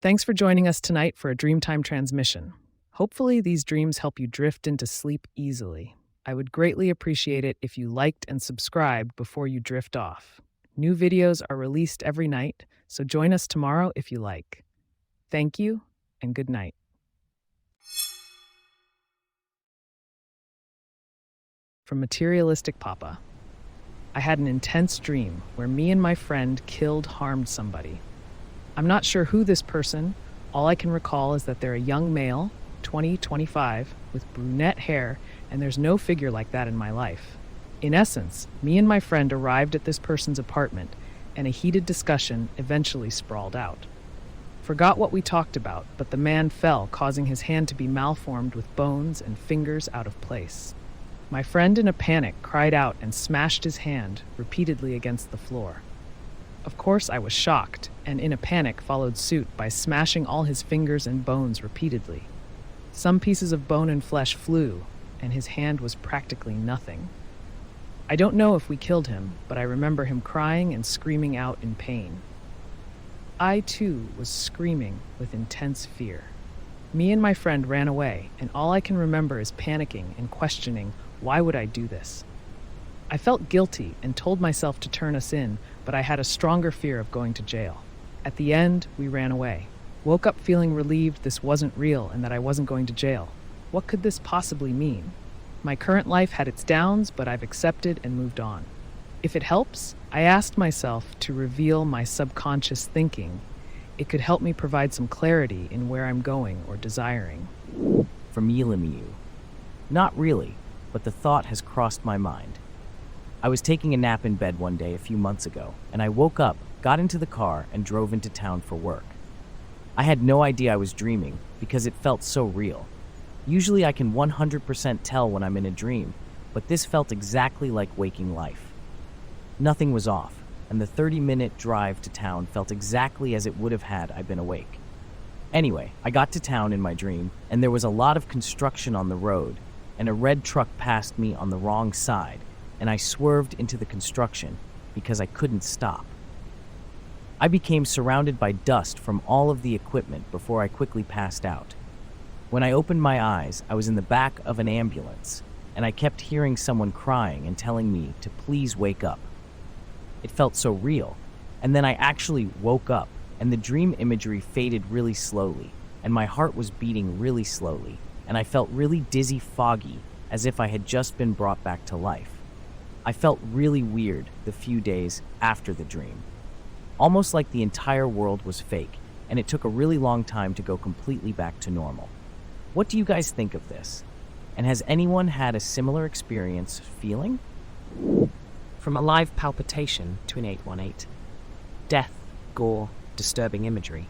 Thanks for joining us tonight for a Dreamtime Transmission. Hopefully, these dreams help you drift into sleep easily. I would greatly appreciate it if you liked and subscribed before you drift off. New videos are released every night, so join us tomorrow if you like. Thank you, and good night. From Materialistic Papa. I had an intense dream where me and my friend harmed somebody. I'm not sure who this person. All I can recall is that they're a young male, 25, with brunette hair, and there's no figure like that in my life. In essence, me and my friend arrived at this person's apartment, and a heated discussion eventually sprawled out. Forgot what we talked about, but the man fell, causing his hand to be malformed with bones and fingers out of place. My friend, in a panic, cried out and smashed his hand repeatedly against the floor. Of course, I was shocked, and in a panic followed suit by smashing all his fingers and bones repeatedly. Some pieces of bone and flesh flew, and his hand was practically nothing. I don't know if we killed him, but I remember him crying and screaming out in pain. I, too, was screaming with intense fear. Me and my friend ran away, and all I can remember is panicking and questioning, why would I do this? I felt guilty and told myself to turn us in, but I had a stronger fear of going to jail. At the end, we ran away. Woke up feeling relieved this wasn't real and that I wasn't going to jail. What could this possibly mean? My current life had its downs, but I've accepted and moved on. If it helps, I asked myself to reveal my subconscious thinking. It could help me provide some clarity in where I'm going or desiring. From Yilimiu. Not really, but the thought has crossed my mind. I was taking a nap in bed one day a few months ago, and I woke up, got into the car, and drove into town for work. I had no idea I was dreaming because it felt so real. Usually I can 100% tell when I'm in a dream, but this felt exactly like waking life. Nothing was off, and the 30-minute drive to town felt exactly as it would have had I been awake. Anyway, I got to town in my dream, and there was a lot of construction on the road, and a red truck passed me on the wrong side, and I swerved into the construction because I couldn't stop. I became surrounded by dust from all of the equipment before I quickly passed out. When I opened my eyes, I was in the back of an ambulance, and I kept hearing someone crying and telling me to please wake up. It felt so real, and then I actually woke up, and the dream imagery faded really slowly, and my heart was beating really slowly, and I felt really dizzy, foggy, as if I had just been brought back to life. I felt really weird the few days after the dream. Almost like the entire world was fake, and it took a really long time to go completely back to normal. What do you guys think of this? And has anyone had a similar experience feeling? From a live palpitation to an 818. Death, gore, disturbing imagery.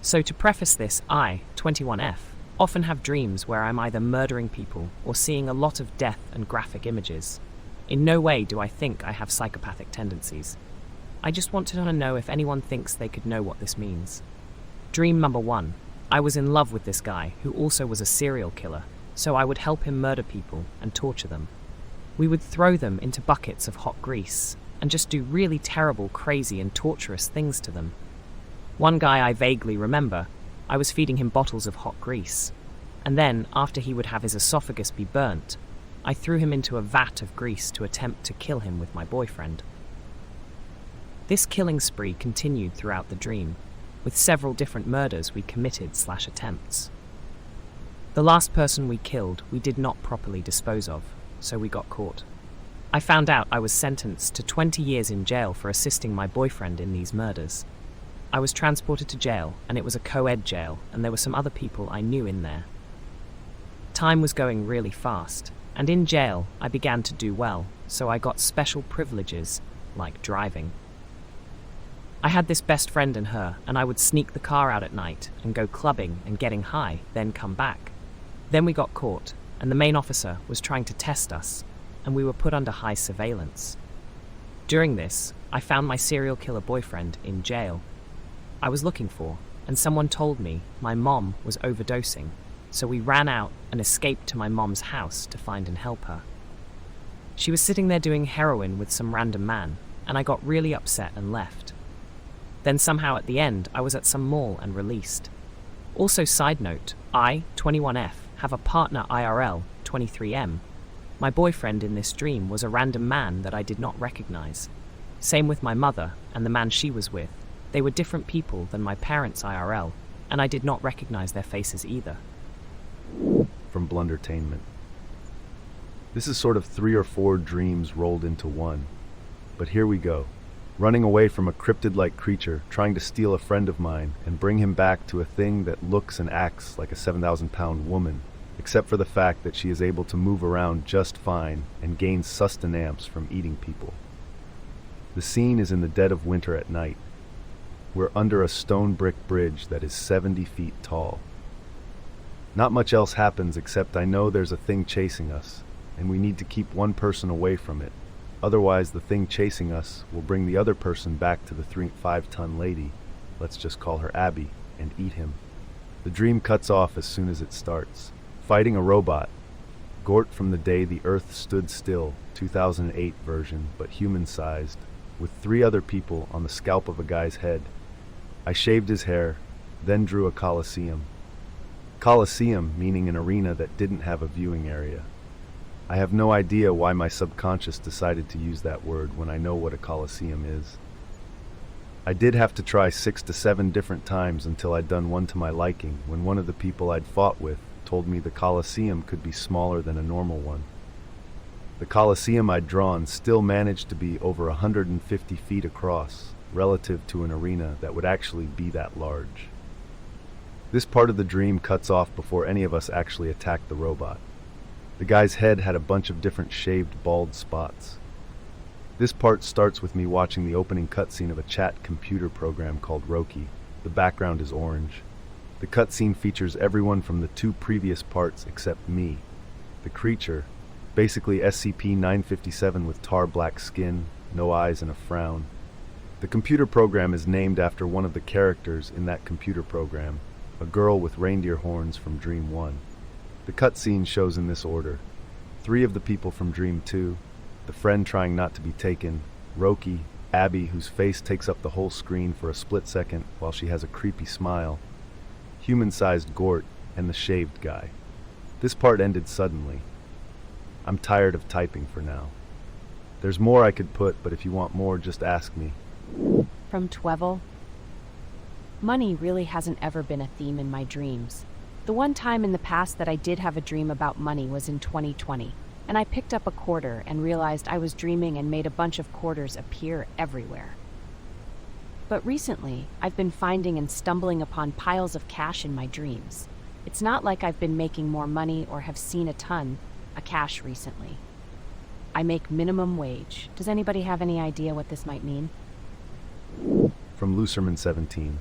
So to preface this, I, 21F, often have dreams where I'm either murdering people or seeing a lot of death and graphic images. In no way do I think I have psychopathic tendencies. I just want to know if anyone thinks they could know what this means. Dream number 1. I was in love with this guy who also was a serial killer, so I would help him murder people and torture them. We would throw them into buckets of hot grease and just do really terrible, crazy and torturous things to them. One guy I vaguely remember, I was feeding him bottles of hot grease, and then, after he would have his esophagus be burnt, I threw him into a vat of grease to attempt to kill him with my boyfriend. This killing spree continued throughout the dream, with several different murders we committed/attempts. The last person we killed we did not properly dispose of, so we got caught. I found out I was sentenced to 20 years in jail for assisting my boyfriend in these murders. I was transported to jail, and it was a co-ed jail, and there were some other people I knew in there. Time was going really fast, and in jail I began to do well, so I got special privileges, like driving. I had this best friend and her, and I would sneak the car out at night and go clubbing and getting high, then come back. Then we got caught, and the main officer was trying to test us, and we were put under high surveillance. During this, I found my serial killer boyfriend in jail. I was looking for, and someone told me my mom was overdosing, so we ran out and escaped to my mom's house to find and help her. She was sitting there doing heroin with some random man, and I got really upset and left. Then somehow at the end, I was at some mall and released. Also, side note, I, 21F, have a partner IRL, 23M. My boyfriend in this dream was a random man that I did not recognize. Same with my mother and the man she was with. They were different people than my parents IRL, and I did not recognize their faces either. From Blundertainment. This is sort of 3 or 4 dreams rolled into one. But here we go. Running away from a cryptid-like creature, trying to steal a friend of mine and bring him back to a thing that looks and acts like a 7,000-pound woman, except for the fact that she is able to move around just fine and gains sustenance from eating people. The scene is in the dead of winter at night. We're under a stone brick bridge that is 70 feet tall. Not much else happens except I know there's a thing chasing us, and we need to keep one person away from it. Otherwise, the thing chasing us will bring the other person back to the 5-ton lady, let's just call her Abby, and eat him. The dream cuts off as soon as it starts. Fighting a robot. Gort from the day the Earth stood still, 2008 version, but human-sized, with 3 other people on the scalp of a guy's head. I shaved his hair, then drew a coliseum. Coliseum meaning an arena that didn't have a viewing area. I have no idea why my subconscious decided to use that word when I know what a coliseum is. I did have to try 6 to 7 different times until I'd done one to my liking when one of the people I'd fought with told me the coliseum could be smaller than a normal one. The coliseum I'd drawn still managed to be over 150 feet across, relative to an arena that would actually be that large. This part of the dream cuts off before any of us actually attack the robot. The guy's head had a bunch of different shaved bald spots. This part starts with me watching the opening cutscene of a chat computer program called Roki. The background is orange. The cutscene features everyone from the 2 previous parts except me. The creature, basically SCP-957 with tar black skin, no eyes and a frown. The computer program is named after one of the characters in that computer program, a girl with reindeer horns from Dream 1. The cutscene shows in this order. 3 of the people from Dream 2, the friend trying not to be taken, Roki, Abby, whose face takes up the whole screen for a split second while she has a creepy smile, human-sized Gort, and the shaved guy. This part ended suddenly. I'm tired of typing for now. There's more I could put, but if you want more, just ask me. From Twevel. Money really hasn't ever been a theme in my dreams. The one time in the past that I did have a dream about money was in 2020, and I picked up a quarter and realized I was dreaming and made a bunch of quarters appear everywhere. But recently, I've been finding and stumbling upon piles of cash in my dreams. It's not like I've been making more money or have seen a ton of cash recently. I make minimum wage. Does anybody have any idea what this might mean? From Lucerman 17.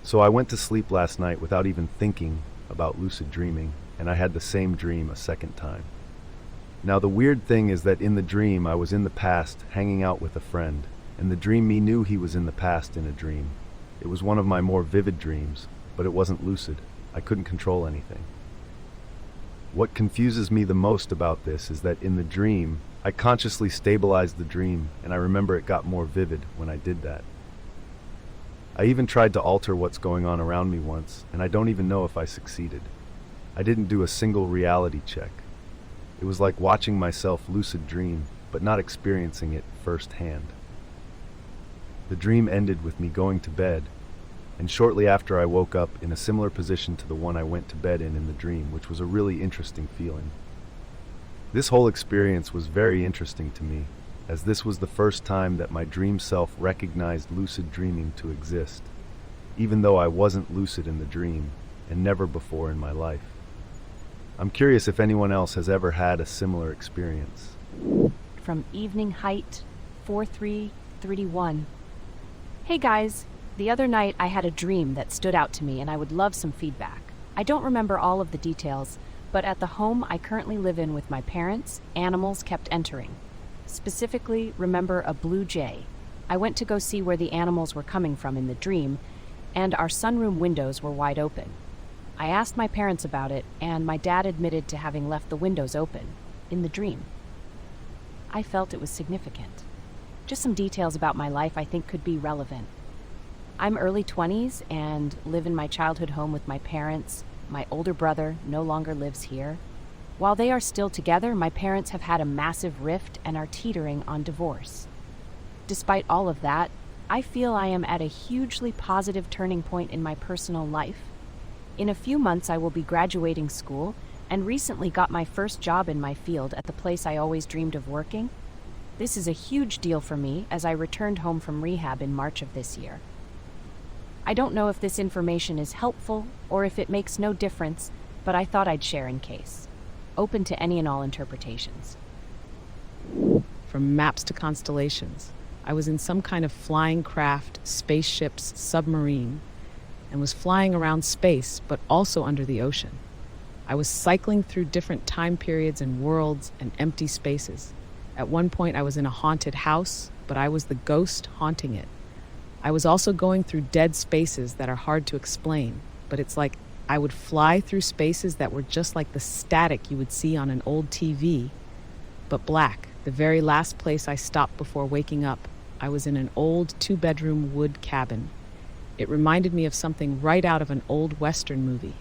So I went to sleep last night without even thinking about lucid dreaming, and I had the same dream a second time. Now the weird thing is that in the dream I was in the past hanging out with a friend, and the dream me knew he was in the past in a dream. It was one of my more vivid dreams, but it wasn't lucid. I couldn't control anything. What confuses me the most about this is that in the dream, I consciously stabilized the dream, and I remember it got more vivid when I did that. I even tried to alter what's going on around me once, and I don't even know if I succeeded. I didn't do a single reality check. It was like watching myself lucid dream, but not experiencing it firsthand. The dream ended with me going to bed, and shortly after I woke up in a similar position to the one I went to bed in the dream, which was a really interesting feeling. This whole experience was very interesting to me, as this was the first time that my dream self recognized lucid dreaming to exist, even though I wasn't lucid in the dream, and never before in my life. I'm curious if anyone else has ever had a similar experience. From Evening Height 4331. Hey guys, the other night I had a dream that stood out to me and I would love some feedback. I don't remember all of the details, but at the home I currently live in with my parents, animals kept entering. Specifically, remember a blue jay. I went to go see where the animals were coming from in the dream, and our sunroom windows were wide open. I asked my parents about it, and my dad admitted to having left the windows open, in the dream. I felt it was significant. just some details about my life I think could be relevant. I'm early 20s and live in my childhood home with my parents. My older brother no longer lives here. While they are still together, my parents have had a massive rift and are teetering on divorce. Despite all of that, I feel I am at a hugely positive turning point in my personal life. In a few months, I will be graduating school and recently got my first job in my field at the place I always dreamed of working. This is a huge deal for me as I returned home from rehab in March of this year. I don't know if this information is helpful or if it makes no difference, but I thought I'd share in case. Open to any and all interpretations. From maps to constellations, I was in some kind of flying craft, spaceship's submarine, and was flying around space, but also under the ocean. I was cycling through different time periods and worlds and empty spaces. At one point, I was in a haunted house, but I was the ghost haunting it. I was also going through dead spaces that are hard to explain, but it's like I would fly through spaces that were just like the static you would see on an old TV, but black. The very last place I stopped before waking up, I was in an old 2-bedroom wood cabin. It reminded me of something right out of an old Western movie.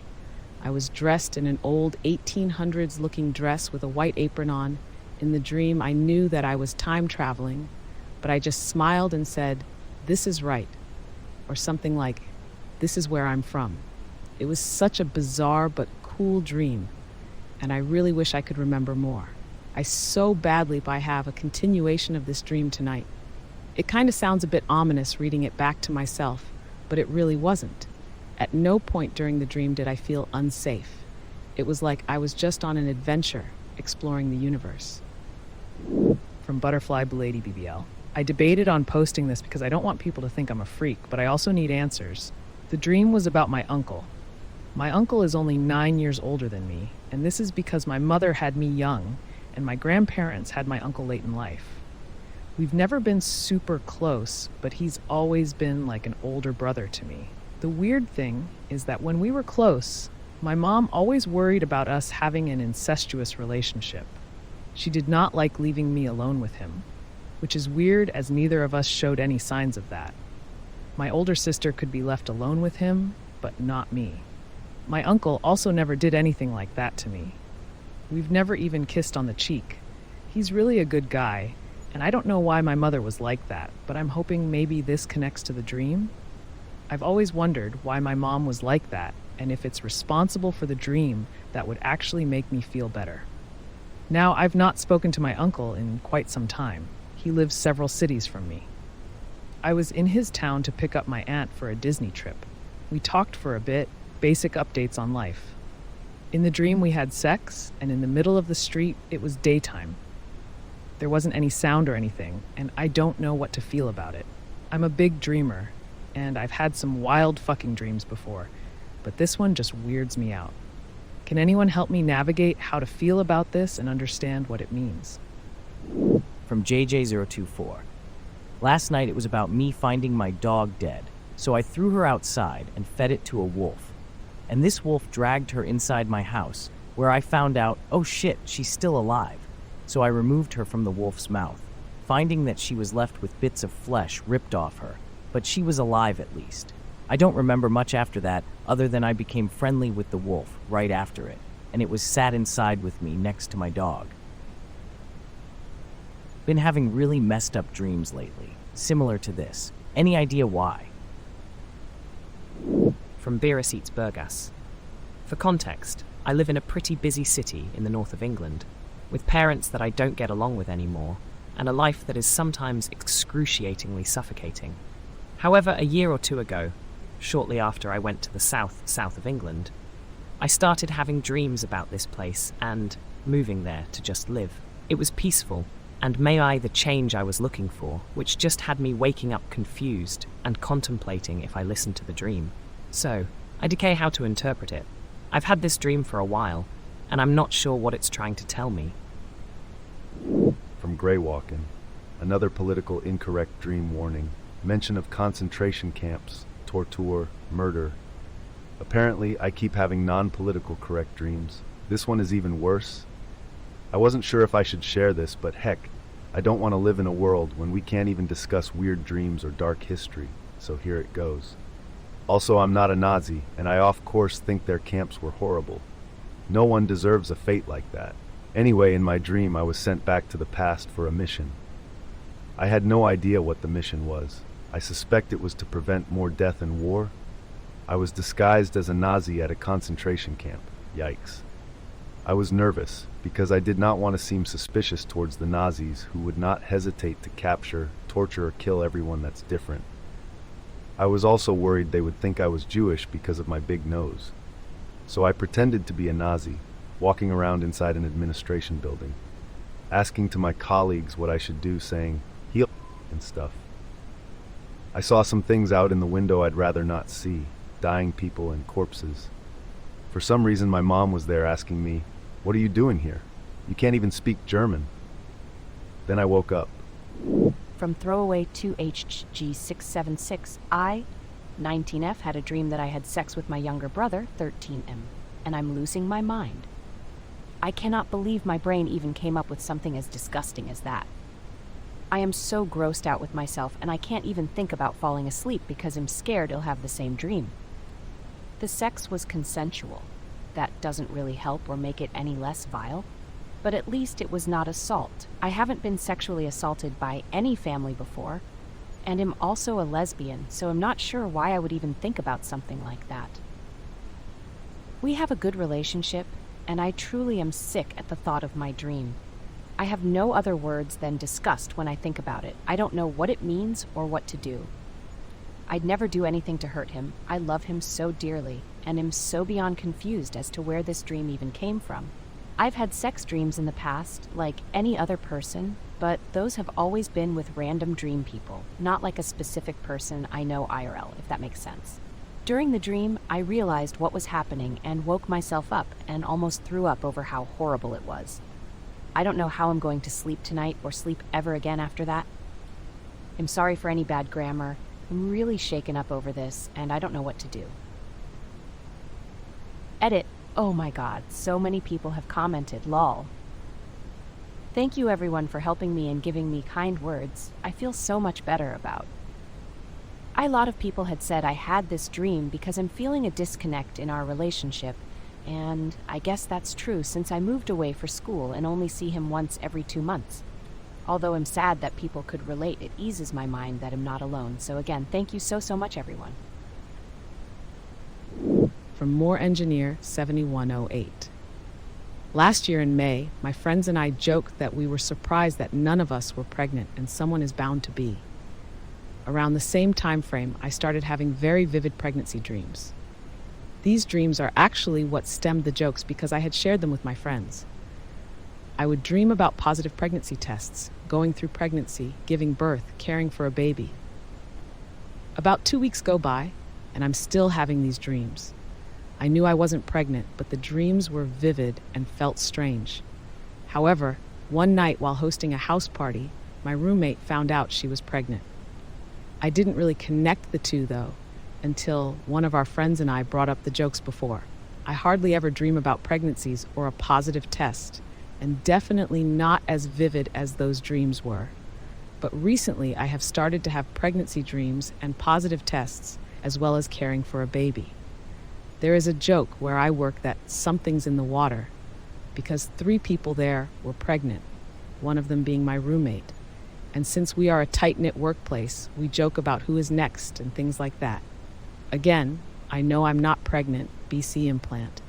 I was dressed in an old 1800s looking dress with a white apron on. In the dream, I knew that I was time traveling, but I just smiled and said, "This is right," or something like, "This is where I'm from." It was such a bizarre but cool dream, and I really wish I could remember more. I so badly hope I have a continuation of this dream tonight. It kind of sounds a bit ominous reading it back to myself, but it really wasn't. At no point during the dream did I feel unsafe. It was like I was just on an adventure, exploring the universe. From Butterfly Lady BBL. I debated on posting this because I don't want people to think I'm a freak, but I also need answers. The dream was about my uncle. My uncle is only 9 years older than me, and this is because my mother had me young, and my grandparents had my uncle late in life. We've never been super close, but he's always been like an older brother to me. The weird thing is that when we were close, my mom always worried about us having an incestuous relationship. She did not like leaving me alone with him, which is weird as neither of us showed any signs of that. My older sister could be left alone with him, but not me. My uncle also never did anything like that to me. We've never even kissed on the cheek. He's really a good guy, and I don't know why my mother was like that, but I'm hoping maybe this connects to the dream. I've always wondered why my mom was like that, and if it's responsible for the dream that would actually make me feel better. Now, I've not spoken to my uncle in quite some time. He lives several cities from me. I was in his town to pick up my aunt for a Disney trip. We talked for a bit, basic updates on life. In the dream, we had sex, and in the middle of the street, it was daytime. There wasn't any sound or anything, and I don't know what to feel about it. I'm a big dreamer, and I've had some wild fucking dreams before, but this one just weirds me out. Can anyone help me navigate how to feel about this and understand what it means? From JJ024. Last night it was about me finding my dog dead, so I threw her outside and fed it to a wolf. And this wolf dragged her inside my house, where I found out, oh shit, she's still alive. So I removed her from the wolf's mouth, finding that she was left with bits of flesh ripped off her, but she was alive at least. I don't remember much after that, other than I became friendly with the wolf right after it, and it was sat inside with me next to my dog. Been having really messed up dreams lately, similar to this. Any idea why? From Beerus Eats Burgas. For context, I live in a pretty busy city in the north of England, with parents that I don't get along with anymore, and a life that is sometimes excruciatingly suffocating. However, a year or two ago, shortly after I went to the south of England, I started having dreams about this place and moving there to just live. It was peaceful, and may I the change I was looking for, which just had me waking up confused and contemplating if I listened to the dream. So, I decay how to interpret it. I've had this dream for a while, and I'm not sure what it's trying to tell me. From Greywalkin. Another political incorrect dream warning. Mention of concentration camps, torture, murder. Apparently, I keep having non-political correct dreams. This one is even worse. I wasn't sure if I should share this, but heck, I don't want to live in a world when we can't even discuss weird dreams or dark history, so here it goes. Also, I'm not a Nazi, and I of course think their camps were horrible. No one deserves a fate like that. Anyway, in my dream, I was sent back to the past for a mission. I had no idea what the mission was. I suspect it was to prevent more death and war. I was disguised as a Nazi at a concentration camp. Yikes. I was nervous because I did not want to seem suspicious towards the Nazis, who would not hesitate to capture, torture, or kill everyone that's different. I was also worried they would think I was Jewish because of my big nose. So I pretended to be a Nazi, walking around inside an administration building, asking to my colleagues what I should do, saying, "Heal," and stuff. I saw some things out in the window I'd rather not see, dying people and corpses. For some reason, my mom was there asking me, "What are you doing here? You can't even speak German." Then I woke up. From throwaway 2HG676, I, 19F, had a dream that I had sex with my younger brother, 13M, and I'm losing my mind. I cannot believe my brain even came up with something as disgusting as that. I am so grossed out with myself, and I can't even think about falling asleep because I'm scared I'll have the same dream. The sex was consensual. That doesn't really help or make it any less vile, but at least it was not assault. I haven't been sexually assaulted by any family before, and am also a lesbian, so I'm not sure why I would even think about something like that. We have a good relationship, and I truly am sick at the thought of my dream. I have no other words than disgust when I think about it. I don't know what it means or what to do. I'd never do anything to hurt him. I love him so dearly, and am so beyond confused as to where this dream even came from. I've had sex dreams in the past, like any other person, but those have always been with random dream people, not like a specific person I know IRL, if that makes sense. During the dream, I realized what was happening and woke myself up and almost threw up over how horrible it was. I don't know how I'm going to sleep tonight or sleep ever again after that. I'm sorry for any bad grammar. I'm really shaken up over this, and I don't know what to do. Edit. Oh my god, so many people have commented, lol. Thank you everyone for helping me and giving me kind words. I feel so much better about. A lot of people had said I had this dream because I'm feeling a disconnect in our relationship, and I guess that's true since I moved away for school and only see him once every 2 months. Although I'm sad that people could relate, it eases my mind that I'm not alone. So again, thank you so much, everyone. From More Engineer 7108. Last year in May, my friends and I joked that we were surprised that none of us were pregnant and someone is bound to be. Around the same time frame, I started having very vivid pregnancy dreams. These dreams are actually what stemmed the jokes because I had shared them with my friends. I would dream about positive pregnancy tests, going through pregnancy, giving birth, caring for a baby. About 2 weeks go by, and I'm still having these dreams. I knew I wasn't pregnant, but the dreams were vivid and felt strange. However, one night while hosting a house party, my roommate found out she was pregnant. I didn't really connect the two, though, until one of our friends and I brought up the jokes before. I hardly ever dream about pregnancies or a positive test, and definitely not as vivid as those dreams were. But recently, I have started to have pregnancy dreams and positive tests, as well as caring for a baby. There is a joke where I work that something's in the water, because 3 people there were pregnant, one of them being my roommate. And since we are a tight-knit workplace, we joke about who is next and things like that. Again, I know I'm not pregnant, BC implant,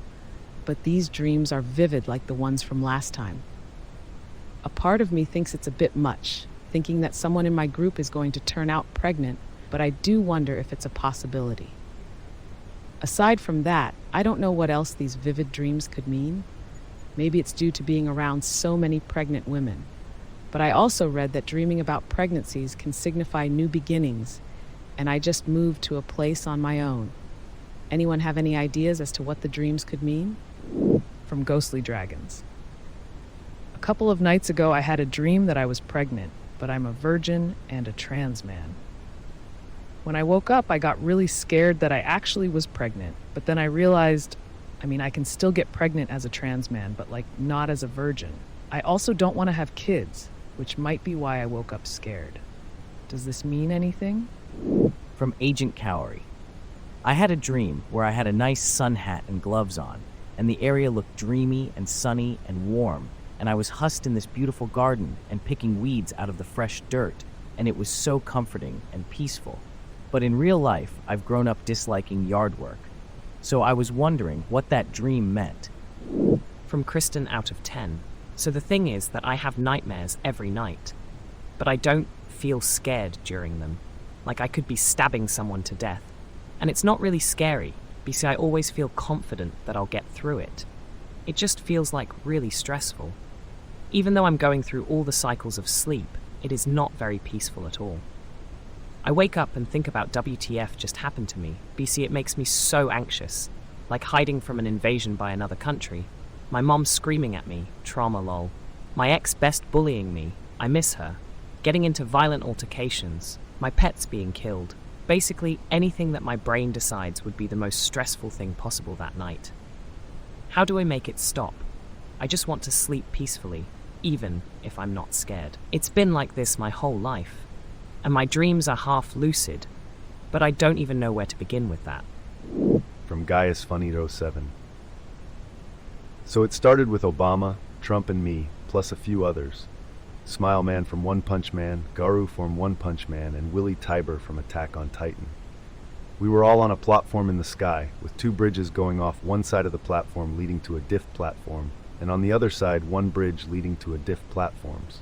but these dreams are vivid like the ones from last time. A part of me thinks it's a bit much, thinking that someone in my group is going to turn out pregnant, but I do wonder if it's a possibility. Aside from that, I don't know what else these vivid dreams could mean. Maybe it's due to being around so many pregnant women. But I also read that dreaming about pregnancies can signify new beginnings, and I just moved to a place on my own. Anyone have any ideas as to what the dreams could mean? From Ghostly Dragons. A couple of nights ago, I had a dream that I was pregnant, but I'm a virgin and a trans man. When I woke up, I got really scared that I actually was pregnant, but then I realized, I can still get pregnant as a trans man, but not as a virgin. I also don't want to have kids, which might be why I woke up scared. Does this mean anything? From Agent Cowrie. I had a dream where I had a nice sun hat and gloves on, and the area looked dreamy and sunny and warm, and I was husked in this beautiful garden and picking weeds out of the fresh dirt, and it was so comforting and peaceful. But in real life, I've grown up disliking yard work. So I was wondering what that dream meant. From Kristen out of 10. So the thing is that I have nightmares every night, but I don't feel scared during them. Like I could be stabbing someone to death. And it's not really scary, because I always feel confident that I'll get through it. It just feels like really stressful. Even though I'm going through all the cycles of sleep, it is not very peaceful at all. I wake up and think about WTF just happened to me. BC, it makes me so anxious, like hiding from an invasion by another country. My mom screaming at me, trauma lol. My ex best bullying me, I miss her. Getting into violent altercations, my pets being killed. Basically anything that my brain decides would be the most stressful thing possible that night. How do I make it stop? I just want to sleep peacefully, even if I'm not scared. It's been like this my whole life. And my dreams are half lucid, but I don't even know where to begin with that. From Gaius Funito 7. So it started with Obama, Trump and me, plus a few others. Smile Man from One Punch Man, Garu from One Punch Man, and Willie Tiber from Attack on Titan. We were all on a platform in the sky, with two bridges going off one side of the platform leading to a diff platform, and on the other side one bridge leading to a diff platforms.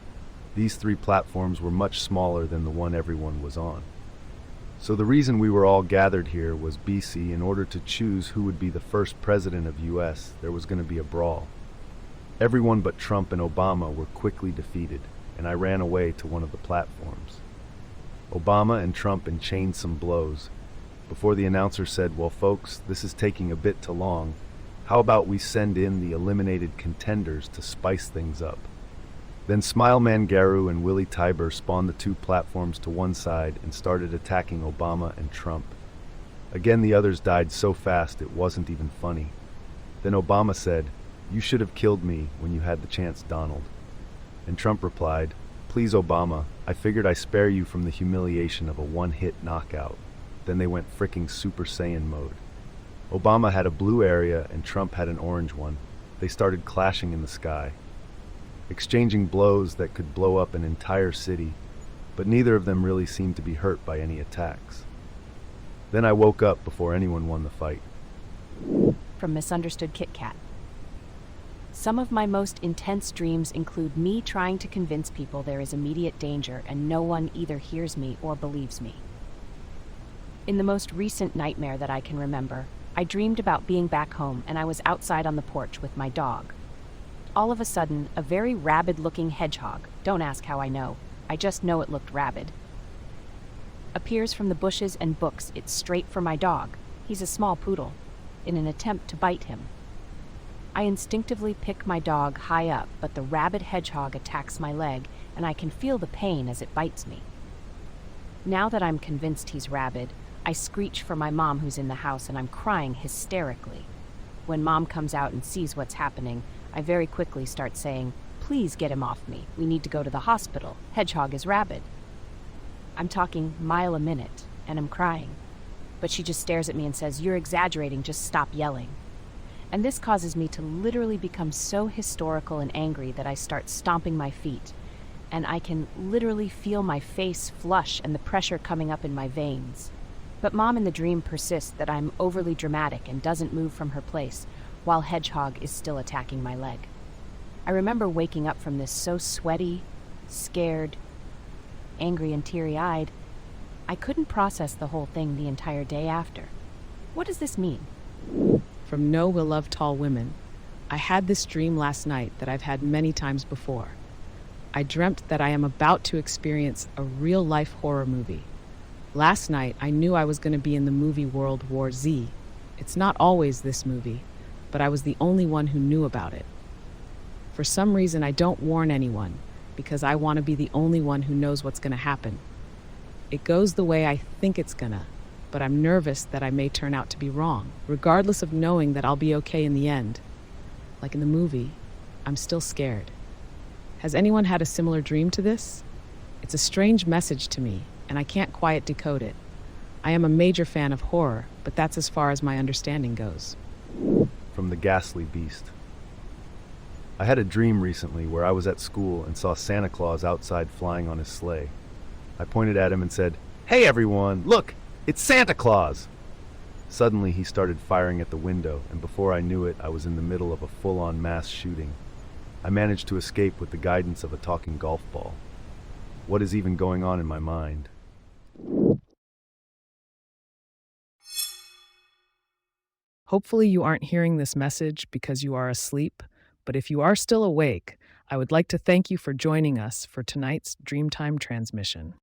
These three platforms were much smaller than the one everyone was on. So the reason we were all gathered here was BC, in order to choose who would be the first president of US, there was going to be a brawl. Everyone but Trump and Obama were quickly defeated, and I ran away to one of the platforms. Obama and Trump exchanged some blows, before the announcer said, "Well folks, this is taking a bit too long. How about we send in the eliminated contenders to spice things up?" Then Smile Man Garu and Willie Tiber spawned the two platforms to one side and started attacking Obama and Trump. Again the others died so fast it wasn't even funny. Then Obama said, "You should have killed me when you had the chance, Donald." And Trump replied, "Please Obama, I figured I spare you from the humiliation of a one-hit knockout." Then they went fricking Super Saiyan mode. Obama had a blue area and Trump had an orange one. They started clashing in the sky, exchanging blows that could blow up an entire city, but neither of them really seemed to be hurt by any attacks. Then I woke up before anyone won the fight. From Misunderstood Kit Kat. Some of my most intense dreams include me trying to convince people there is immediate danger and no one either hears me or believes me. In the most recent nightmare that I can remember, I dreamed about being back home and I was outside on the porch with my dog. All of a sudden, a very rabid-looking hedgehog, don't ask how I know, I just know it looked rabid, appears from the bushes and books it straight for my dog, he's a small poodle, in an attempt to bite him. I instinctively pick my dog high up, but the rabid hedgehog attacks my leg, and I can feel the pain as it bites me. Now that I'm convinced he's rabid, I screech for my mom who's in the house, and I'm crying hysterically. When Mom comes out and sees what's happening, I very quickly start saying, "Please get him off me. We need to go to the hospital. Hedgehog is rabid." I'm talking mile a minute, and I'm crying. But she just stares at me and says, "You're exaggerating, just stop yelling." And this causes me to literally become so hysterical and angry that I start stomping my feet, and I can literally feel my face flush and the pressure coming up in my veins. But Mom in the dream persists that I'm overly dramatic and doesn't move from her place, while Hedgehog is still attacking my leg. I remember waking up from this so sweaty, scared, angry, and teary-eyed. I couldn't process the whole thing the entire day after. What does this mean? From No Will Love Tall Women. I had this dream last night that I've had many times before. I dreamt that I am about to experience a real-life horror movie. Last night, I knew I was going to be in the movie World War Z. It's not always this movie, but I was the only one who knew about it. For some reason, I don't warn anyone, because I want to be the only one who knows what's going to happen. It goes the way I think it's gonna, but I'm nervous that I may turn out to be wrong, regardless of knowing that I'll be okay in the end. Like in the movie, I'm still scared. Has anyone had a similar dream to this? It's a strange message to me, and I can't quite decode it. I am a major fan of horror, but that's as far as my understanding goes. From the ghastly beast. I had a dream recently where I was at school and saw Santa Claus outside flying on his sleigh. I pointed at him and said, "Hey everyone, look, it's Santa Claus!" Suddenly he started firing at the window, and before I knew it, I was in the middle of a full-on mass shooting. I managed to escape with the guidance of a talking golf ball. What is even going on in my mind? Hopefully, you aren't hearing this message because you are asleep, but if you are still awake, I would like to thank you for joining us for tonight's Dreamtime Transmission.